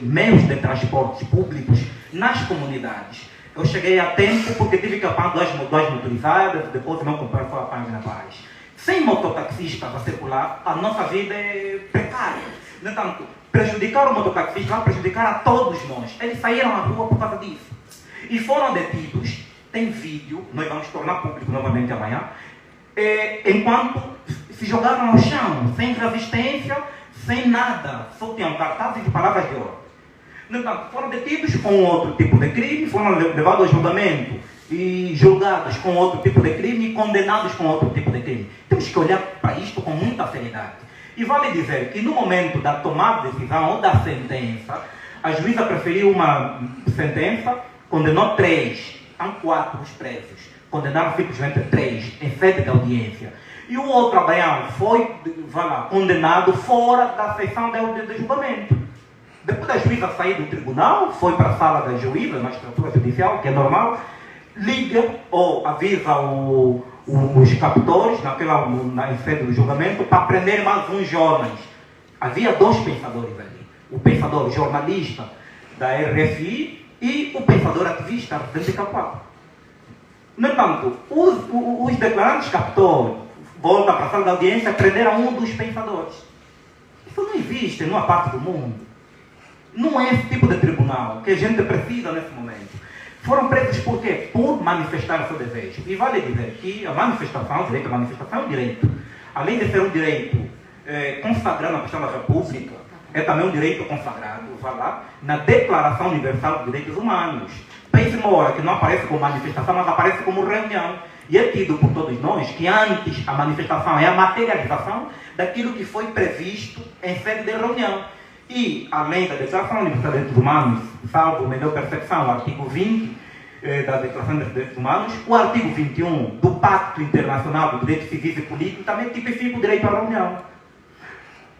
meios de transportes públicos nas comunidades. Eu cheguei a tempo porque tive que apanhar duas motorizadas, depois não comprar só a Página Paz. Sem mototaxistas a circular, a nossa vida é precária. No entanto, prejudicar o mototaxista vai prejudicar a todos nós. Eles saíram à rua por causa disso. E foram detidos. Tem vídeo, nós vamos tornar público novamente amanhã, enquanto se jogaram ao chão, sem resistência, sem nada. Só tinham cartazes de palavras de ordem. No entanto, foram detidos com outro tipo de crime, foram levados a julgamento e julgados com outro tipo de crime e condenados com outro tipo de crime. Temos que olhar para isto com muita seriedade. E vale dizer que no momento da tomada de decisão ou da sentença, a juíza preferiu uma sentença, condenou 3, há 4 os presos, condenaram simplesmente 3 em sede de audiência. E o outro abaiano foi condenado fora da sessão de julgamento. Depois da juíza sair do tribunal, foi para a sala da juíza, na estrutura judicial, que é normal, liga ou avisa os captores em sede do julgamento para prender mais uns jovens. Havia 2 pensadores ali. O pensador jornalista da RFI e o pensador ativista residente de Capoal. No entanto, os declarantes captores voltam para a sala da audiência e prenderam um dos pensadores. Isso não existe em nenhuma parte do mundo. Não é esse tipo de tribunal que a gente precisa nesse momento. Foram presos por quê? Por manifestar o seu desejo. E vale dizer que a manifestação, o direito à manifestação é um direito. Além de ser um direito consagrado na questão da República, é também um direito consagrado, na Declaração Universal dos Direitos Humanos. Pense uma hora que não aparece como manifestação, mas aparece como reunião. E é tido por todos nós que antes a manifestação é a materialização daquilo que foi previsto em sede de reunião. E, além da Declaração Universal dos Direitos Humanos, salvo melhor percepção, o artigo 20 da Declaração dos Direitos Humanos, o artigo 21 do Pacto Internacional dos Direitos Civis e Políticos também tipifica o direito à reunião.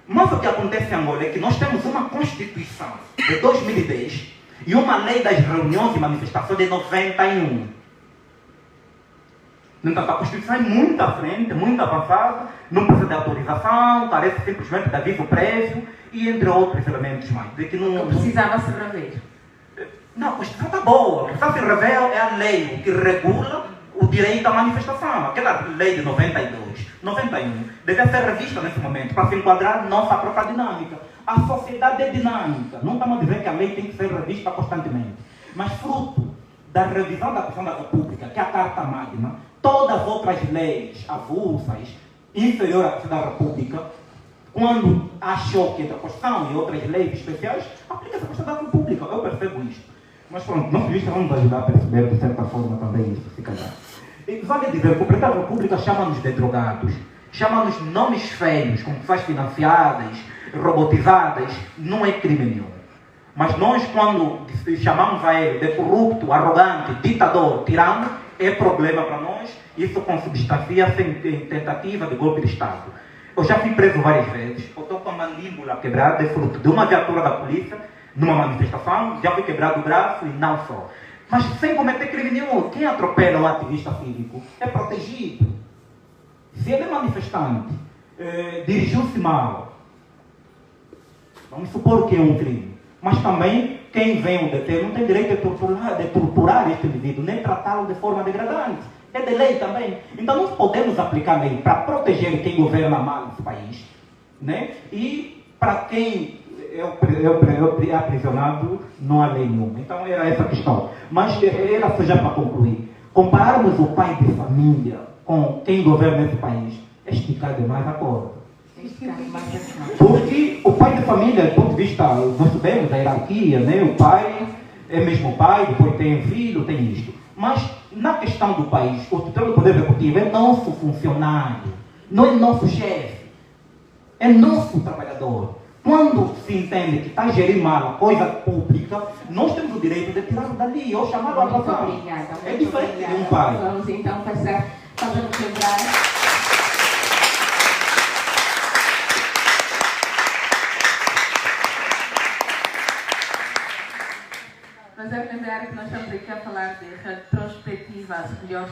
Mas o que acontece em Angola é que nós temos uma Constituição de 2010 e uma lei das reuniões e manifestações de 91. Então, a Constituição é muito à frente, muito avançada, não precisa de autorização, carece simplesmente de aviso prévio e entre outros elementos mais. De que não precisava se rever. Não, a Constituição está boa. O que está se rever é a lei que regula o direito à manifestação. Aquela lei de 91, deve ser revista nesse momento para se enquadrar nossa própria dinâmica. A sociedade é dinâmica. Não estamos a dizer que a lei tem que ser revista constantemente. Mas fruto da revisão da Constituição da República, que é a Carta Magna, todas as outras leis avulsas, inferiores à Constituição da República, quando achou que entre a Constituição e outras leis especiais, aplica-se a Constituição da República. Eu percebo isto. Mas pronto, nós juristas vamos ajudar a perceber de certa forma também isso, se calhar. E vale dizer que o Presidente da República chama-nos de drogados, chama-nos nomes feios, como faz financiadas, robotizadas, não é crime nenhum. Mas nós, quando chamamos a ele de corrupto, arrogante, ditador, tirano, é problema para nós. Isso consubstancia em tentativa de golpe de Estado. Eu já fui preso várias vezes. Eu estou com a mandíbula quebrada, é fruto de uma viatura da polícia, numa manifestação, já fui quebrado o braço e não só. Mas sem cometer crime nenhum. Quem atropela um ativista cívico é protegido. Se ele é manifestante, dirigiu-se mal, vamos supor que é um crime. Mas também, quem vem o deter não tem direito de torturar este indivíduo, nem tratá-lo de forma degradante. É de lei também. Então não podemos aplicar lei para proteger quem governa mal esse país, né? E para quem é aprisionado, não há lei nenhuma. Então era essa a questão. Mas era só já para concluir. Compararmos o pai de família com quem governa esse país é esticar demais a corda. Porque o pai de família, do ponto de vista, nós sabemos da hierarquia, né? O pai é mesmo pai, depois tem filho, tem isto. Mas na questão do país, o titular do Poder Executivo é nosso funcionário, não é nosso chefe, é nosso trabalhador. Quando se entende que está a gerir mal a coisa pública, nós temos o direito de tirá-lo dali ou chamá-lo a razão. Obrigada. É diferente de um pai. Vamos então passar, fazendo lembrar. Mas é lembrar que nós estamos aqui a falar de retrospectivas, melhores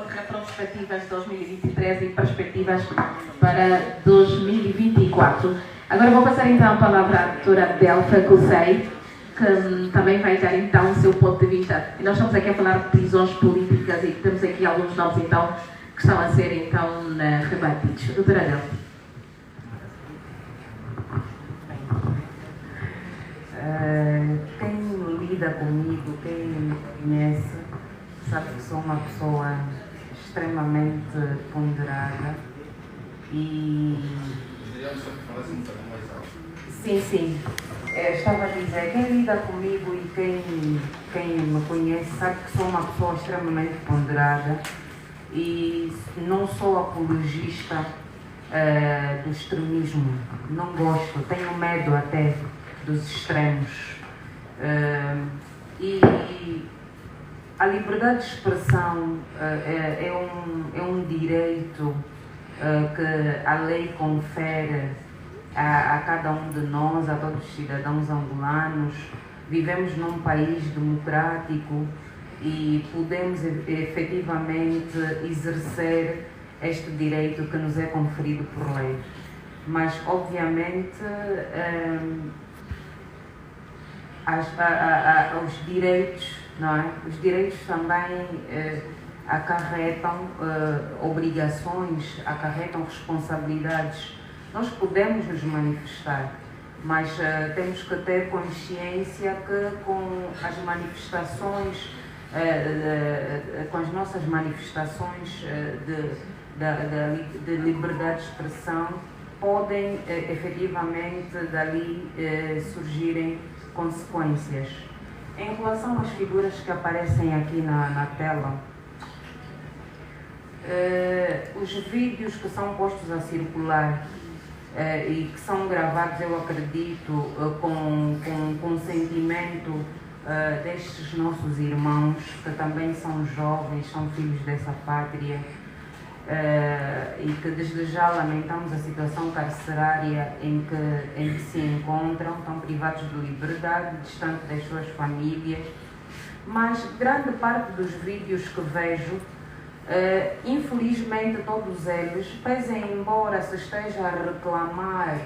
retrospectivas de 2023 e perspectivas para 2024. Agora vou passar então a palavra à doutora Delfa Cusei, que também vai dar então o seu ponto de vista. E nós estamos aqui a falar de prisões políticas e temos aqui alguns nomes então que estão a ser então rebatidos. Doutora Adélia. Quem lida comigo, quem me conhece, sabe que sou uma pessoa extremamente ponderada e... Sim. Estava a dizer, quem lida comigo e quem me conhece sabe que sou uma pessoa extremamente ponderada e não sou apologista do extremismo. Não gosto, tenho medo até dos extremos. E a liberdade de expressão é um direito que a lei confere a cada um de nós, a todos os cidadãos angolanos. Vivemos num país democrático e podemos efetivamente exercer este direito que nos é conferido por lei. Mas, obviamente, os direitos, não é? Os direitos também acarretam obrigações, acarretam responsabilidades. Nós podemos nos manifestar, mas temos que ter consciência que com as manifestações, com as nossas manifestações de liberdade de expressão, podem efetivamente dali surgirem consequências. Em relação às figuras que aparecem aqui na tela, os vídeos que são postos a circular e que são gravados, eu acredito, com consentimento destes nossos irmãos, que também são jovens, são filhos dessa pátria, e que desde já lamentamos a situação carcerária em que se encontram, estão privados de liberdade, distante das suas famílias. Mas grande parte dos vídeos que vejo, infelizmente todos eles, pese embora se esteja a reclamar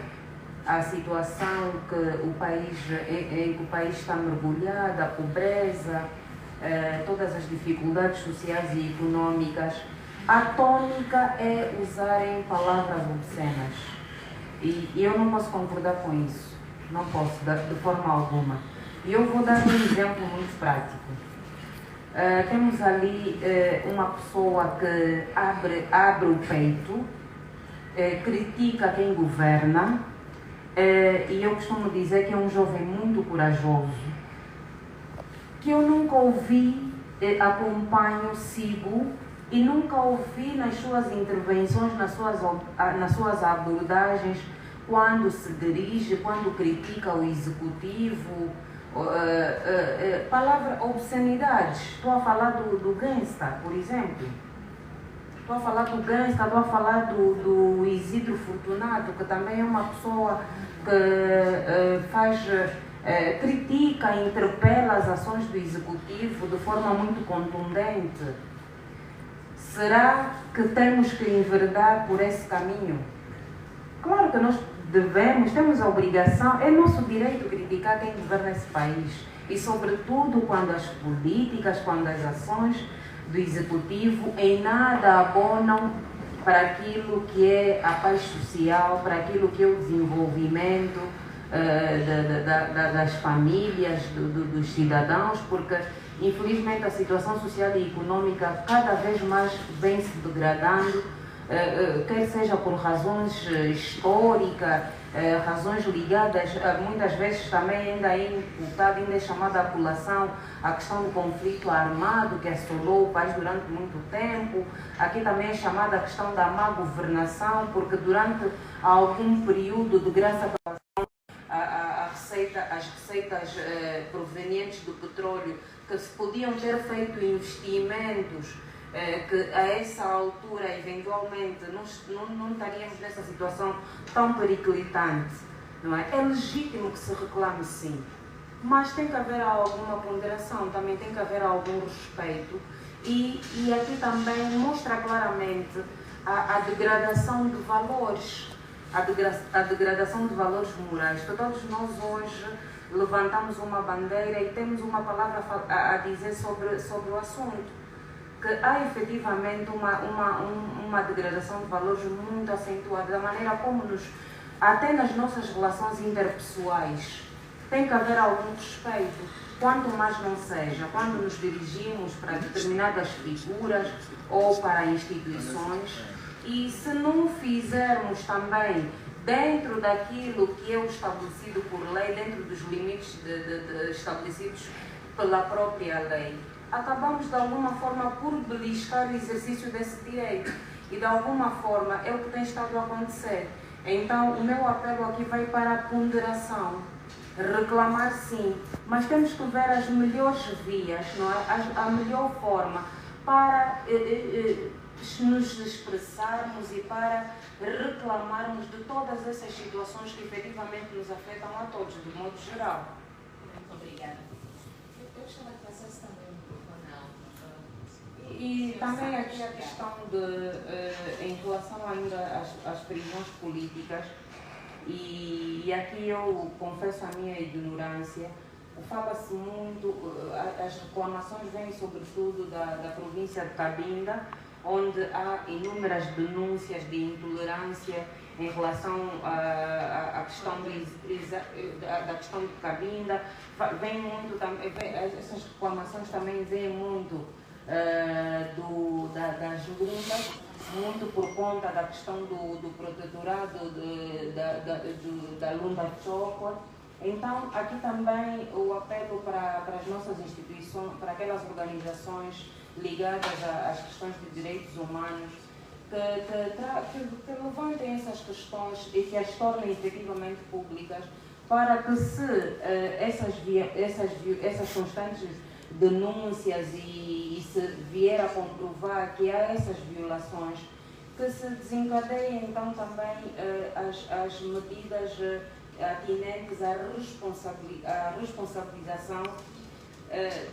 a situação em que o país está mergulhado, a pobreza, todas as dificuldades sociais e econômicas, a tônica é usarem palavras obscenas. E eu não posso concordar com isso. Não posso, de forma alguma. E eu vou dar um exemplo muito prático. Temos ali uma pessoa que abre o peito, critica quem governa, e eu costumo dizer que é um jovem muito corajoso, que eu nunca ouvi, acompanho, sigo, e nunca ouvi nas suas intervenções, nas suas abordagens, quando se dirige, quando critica o executivo, obscenidades. Estou a falar do gangsta, por exemplo. Estou a falar do gangsta, estou a falar do Isidro Fortunato, que também é uma pessoa que critica, interpela as ações do executivo de forma muito contundente. Será que temos que enverdar por esse caminho? Claro que nós temos a obrigação, é nosso direito criticar quem governa esse país. E sobretudo quando as políticas, quando as ações do executivo em nada abonam para aquilo que é a paz social, para aquilo que é o desenvolvimento das famílias, dos cidadãos, porque infelizmente a situação social e econômica cada vez mais vem se degradando, quer seja por razões históricas, razões ligadas, muitas vezes também ainda é imputada, ainda é chamada a população, a questão do conflito armado que assolou o país durante muito tempo. Aqui também é chamada a questão da má governação, porque durante algum período, de graça as receitas provenientes do petróleo, que se podiam ter feito investimentos, que a essa altura, eventualmente, não estaríamos nessa situação tão periclitante, não é? É legítimo que se reclame, sim, mas tem que haver alguma ponderação, também tem que haver algum respeito, e aqui também mostra claramente a degradação de valores, a degradação de valores morais, que todos nós hoje levantamos uma bandeira e temos uma palavra a dizer sobre o assunto. que há efetivamente uma degradação de valores muito acentuada, da maneira como até nas nossas relações interpessoais tem que haver algum respeito, quanto mais não seja, quando nos dirigimos para determinadas figuras ou para instituições, e se não fizermos também dentro daquilo que é o estabelecido por lei, dentro dos limites estabelecidos pela própria lei, acabamos de alguma forma por beliscar o exercício desse direito, e de alguma forma é o que tem estado a acontecer. Então o meu apelo aqui vai para a ponderação, reclamar sim, mas temos que ver as melhores vias, não é? A melhor forma para nos expressarmos e para reclamarmos de todas essas situações que efetivamente nos afetam a todos, de modo geral. Muito obrigada. Eu gostava que passasse também um pouco E também aqui a questão em relação ainda às prisões políticas, e aqui eu confesso a minha ignorância, fala-se muito, as reclamações vêm sobretudo da província de Cabinda, onde há inúmeras denúncias de intolerância em relação à questão da questão de Cabinda. Vem muito também, essas reclamações também vêm muito das lutas, muito por conta da questão do protetorado da Lunda Chokwa. Então, aqui também o apelo para as nossas instituições, para aquelas organizações ligadas às questões de direitos humanos, que levantem essas questões e que as tornem efetivamente públicas, para que essas constantes denúncias e se vier a comprovar que há essas violações, que se desencadeiem então também as medidas atinentes à responsabilização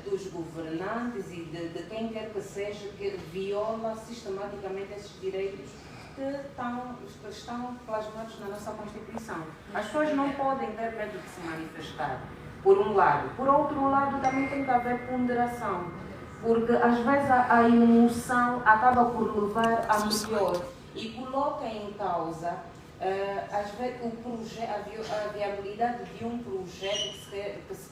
dos governantes e de quem quer que seja que viola sistematicamente esses direitos que estão plasmados na nossa Constituição. As pessoas não podem ter medo de se manifestar, por um lado. Por outro lado, também tem que haver ponderação, porque às vezes a emoção acaba por levar a melhor e coloca em causa às vezes a viabilidade de um projeto que se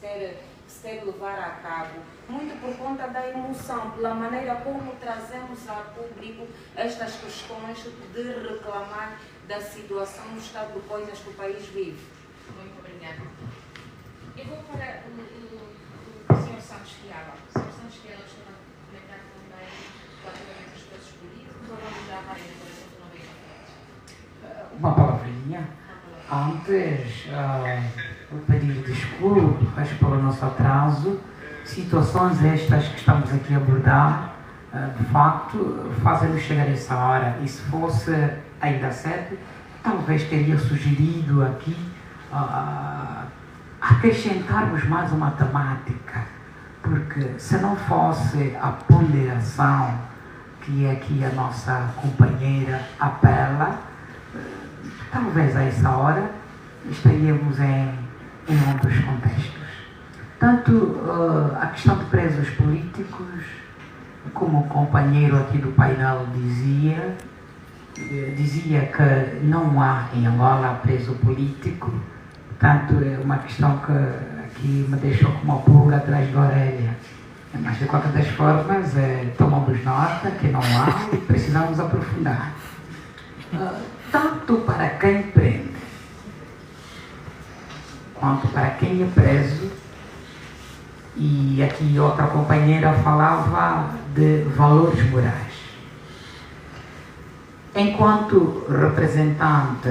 quer levar a cabo, muito por conta da emoção, pela maneira como trazemos a público estas questões de reclamar da situação, do estado de coisas que o país vive. Muito obrigada. Eu vou para o Sr. Santos Fiala. O Sr. Santos Fiala está a comentar também relativamente aos preços políticos, ou vamos já para a elaboração do novo evento? Uma palavrinha. Antes, eu pedir desculpas pelo nosso atraso. Situações estas que estamos aqui a abordar, de facto, fazem-nos chegar a essa hora. E se fosse ainda cedo, talvez teria sugerido aqui acrescentarmos mais uma temática, porque se não fosse a ponderação que aqui a nossa companheira apela, talvez a essa hora estaríamos em outros contextos. Tanto a questão de presos políticos, como o companheiro aqui do painel dizia que não há em Angola preso político. Portanto, é uma questão que aqui me deixou com uma pulga atrás da orelha. Mas, de qualquer das formas, tomamos nota que não há e precisamos aprofundar. Tanto para quem prende, quanto para quem é preso, e aqui outra companheira falava de valores morais. Enquanto representante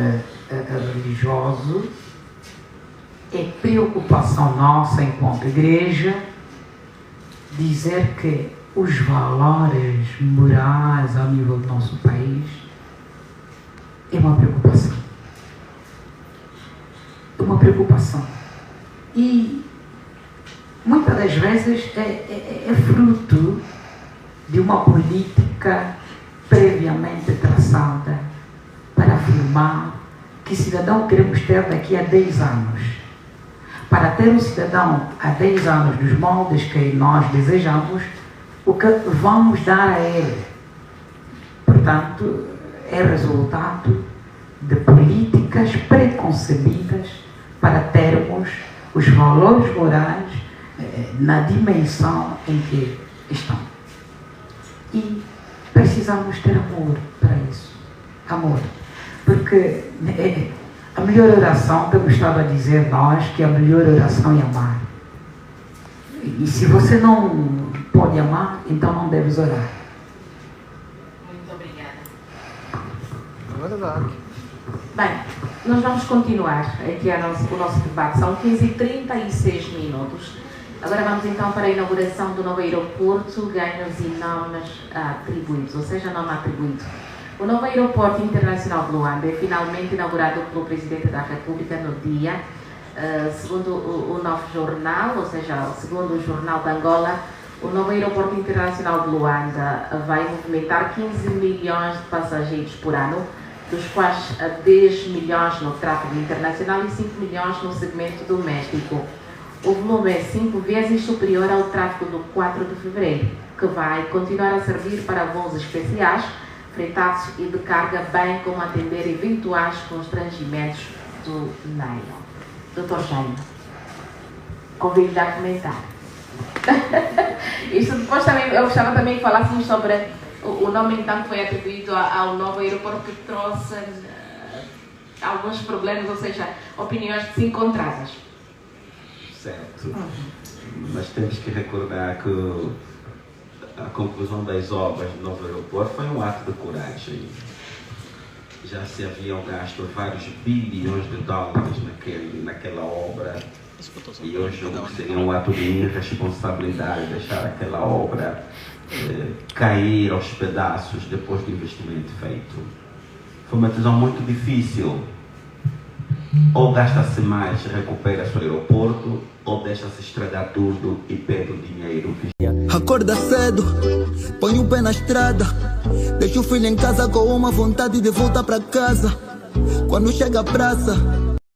religioso, é preocupação nossa enquanto igreja dizer que os valores morais ao nível do nosso país é uma preocupação. É uma preocupação. E muitas das vezes é fruto de uma política previamente traçada para afirmar que cidadão queremos ter daqui a 10 anos. Para ter um cidadão há 10 anos dos moldes que nós desejamos, o que vamos dar a ele. Portanto, é resultado de políticas preconcebidas para termos os valores morais na dimensão em que estão. E precisamos ter amor para isso. Amor. Porque a melhor oração, temos estado a dizer nós, que a melhor oração é amar. E se você não pode amar, então não deves orar. Muito obrigada. Bem, nós vamos continuar aqui o nosso debate. São 15h36 minutos. Agora vamos então para a inauguração do novo aeroporto, ganhos e nomes atribuídos, ou seja, nome atribuído. O novo aeroporto internacional de Luanda é finalmente inaugurado pelo Presidente da República no dia, segundo o novo jornal, ou seja, segundo o Jornal de Angola, o novo aeroporto internacional de Luanda vai movimentar 15 milhões de passageiros por ano, dos quais 10 milhões no tráfego internacional e 5 milhões no segmento doméstico. O volume é 5 vezes superior ao tráfego do 4 de fevereiro, que vai continuar a servir para voos especiais, fretados e de carga, bem como atender eventuais constrangimentos do nylon. Dr. Jaime, convido-lhe a comentar. Isso depois também, eu gostava também que falassem sobre o nome então que foi atribuído ao novo aeroporto, que trouxe alguns problemas, ou seja, opiniões desencontradas. Certo. Mas temos que recordar que a conclusão das obras do novo aeroporto foi um ato de coragem. Já se haviam gasto vários bilhões de dólares naquela obra, e hoje seria um ato de irresponsabilidade deixar aquela obra cair aos pedaços depois do investimento feito. Foi uma decisão muito difícil. Ou gasta-se mais, recupera-se o aeroporto, ou deixa-se estragar tudo e perde o dinheiro. Acorda cedo, põe o pé na estrada, deixa o filho em casa com uma vontade de voltar para casa. Quando chega a praça,